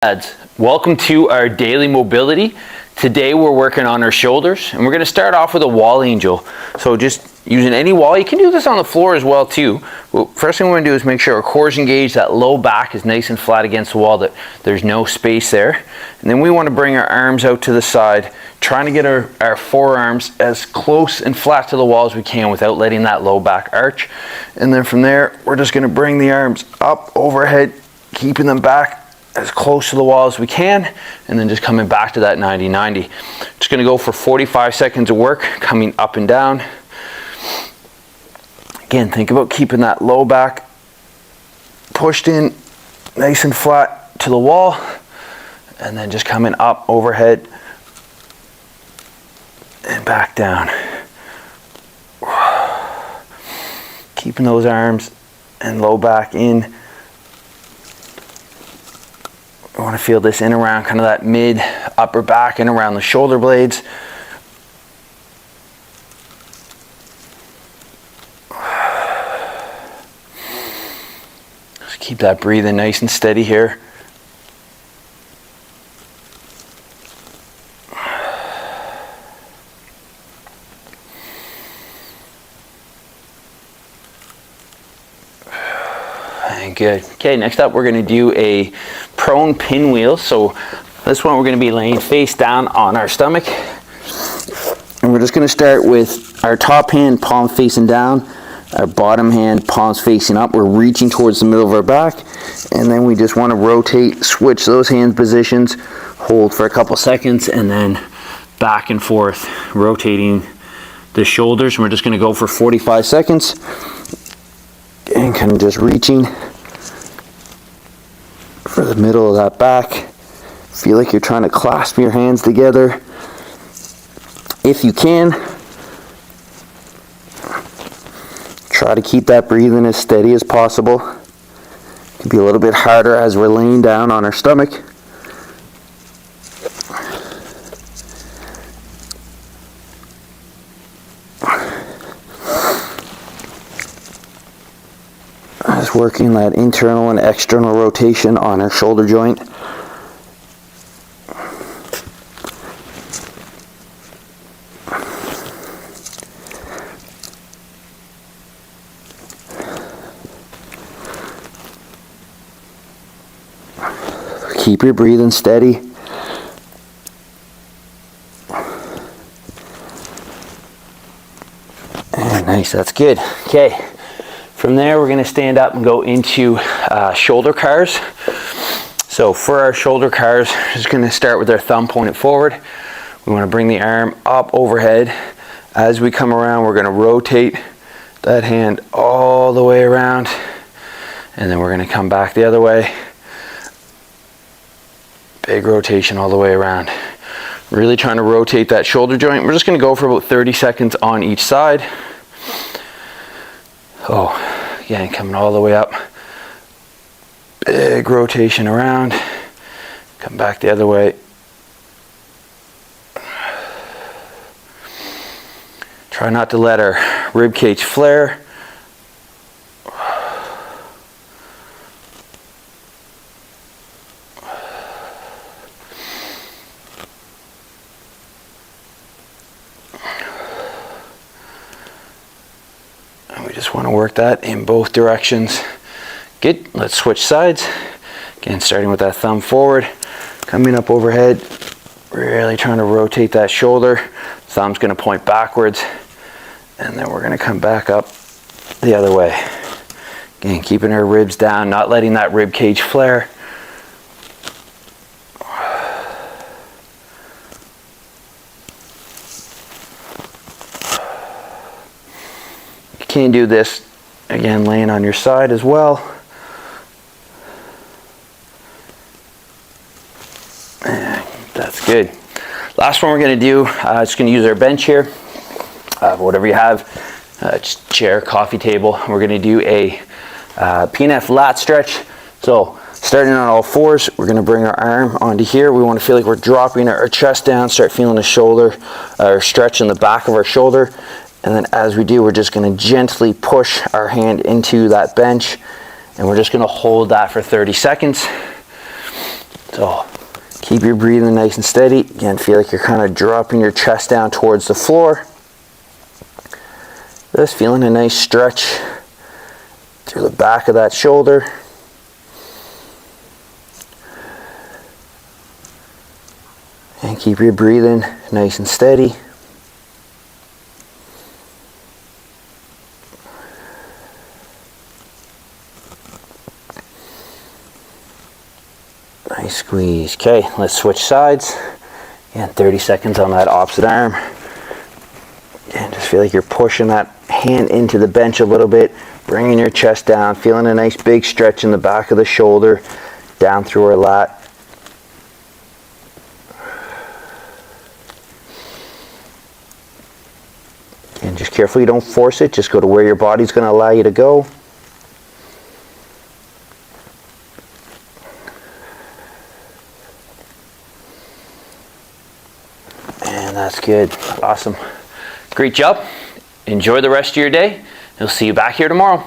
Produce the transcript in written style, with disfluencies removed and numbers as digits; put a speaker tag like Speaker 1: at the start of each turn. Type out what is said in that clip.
Speaker 1: Lads, welcome to our daily mobility. Today we're working on our shoulders and we're going to start off with a wall angel. So just using any wall, you can do this on the floor as well too. Well, first thing we're going to do is make sure our core is engaged, that low back is nice and flat against the wall, that there's no space there. And then we want to bring our arms out to the side, trying to get our forearms as close and flat to the wall as we can without letting that low back arch. And then from there, we're just going to bring the arms up overhead, keeping them back as close to the wall as we can, and then just coming back to that 90-90. Just gonna go for 45 seconds of work, coming up and down. Again, think about keeping that low back pushed in nice and flat to the wall, and then just coming up overhead and back down. Keeping those arms and low back in. I want to feel this in around kind of that mid upper back and around the shoulder blades. Just keep that breathing nice and steady here. Good. Okay, next up we're going to do a prone pinwheel. So this one we're going to be laying face down on our stomach. And we're just going to start with our top hand palm facing down, our bottom hand palms facing up. We're reaching towards the middle of our back. And then we just want to rotate, switch those hand positions, hold for a couple seconds, and then back and forth, rotating the shoulders. And we're just going to go for 45 seconds. And kind of just reaching for the middle of that back. Feel like you're trying to clasp your hands together. If you can, try to keep that breathing as steady as possible. It can be a little bit harder as we're laying down on our stomach. Just working that internal and external rotation on our shoulder joint. Keep your breathing steady. And nice, that's good. Okay. From there, we're going to stand up and go into shoulder cars. So for our shoulder cars, we're just going to start with our thumb pointed forward. We want to bring the arm up overhead. As we come around, we're going to rotate that hand all the way around. And then we're going to come back the other way. Big rotation all the way around. Really trying to rotate that shoulder joint. We're just going to go for about 30 seconds on each side. Oh, yeah, coming all the way up. Big rotation around. Come back the other way. Try not to let our rib cage flare. Just want to work that in both directions. Good. Let's switch sides. Again, starting with that thumb forward, coming up overhead, really trying to rotate that shoulder. Thumb's going to point backwards, and then we're going to come back up the other way. Again, keeping our ribs down, not letting that rib cage flare. You can do this, again, laying on your side as well. And that's good. Last one we're going to do, just going to use our bench here, whatever you have, just chair, coffee table. We're going to do a PNF lat stretch. So starting on all fours, we're going to bring our arm onto here. We want to feel like we're dropping our chest down, start feeling the shoulder, or stretch in the back of our shoulder. And then as we do, we're just going to gently push our hand into that bench, and we're just going to hold that for 30 seconds. So So keep your breathing nice and steady. Again, feel like you're kind of dropping your chest down towards the floor. Just feeling a nice stretch through the back of that shoulder. And keep your breathing nice and steady. Nice squeeze. Okay, let's switch sides. And 30 seconds on that opposite arm. And just feel like you're pushing that hand into the bench a little bit, bringing your chest down, feeling a nice big stretch in the back of the shoulder, down through our lat. And just carefully, don't force it, just go to where your body's going to allow you to go. And that's good. Awesome. Great job. Enjoy the rest of your day. We'll see you back here tomorrow.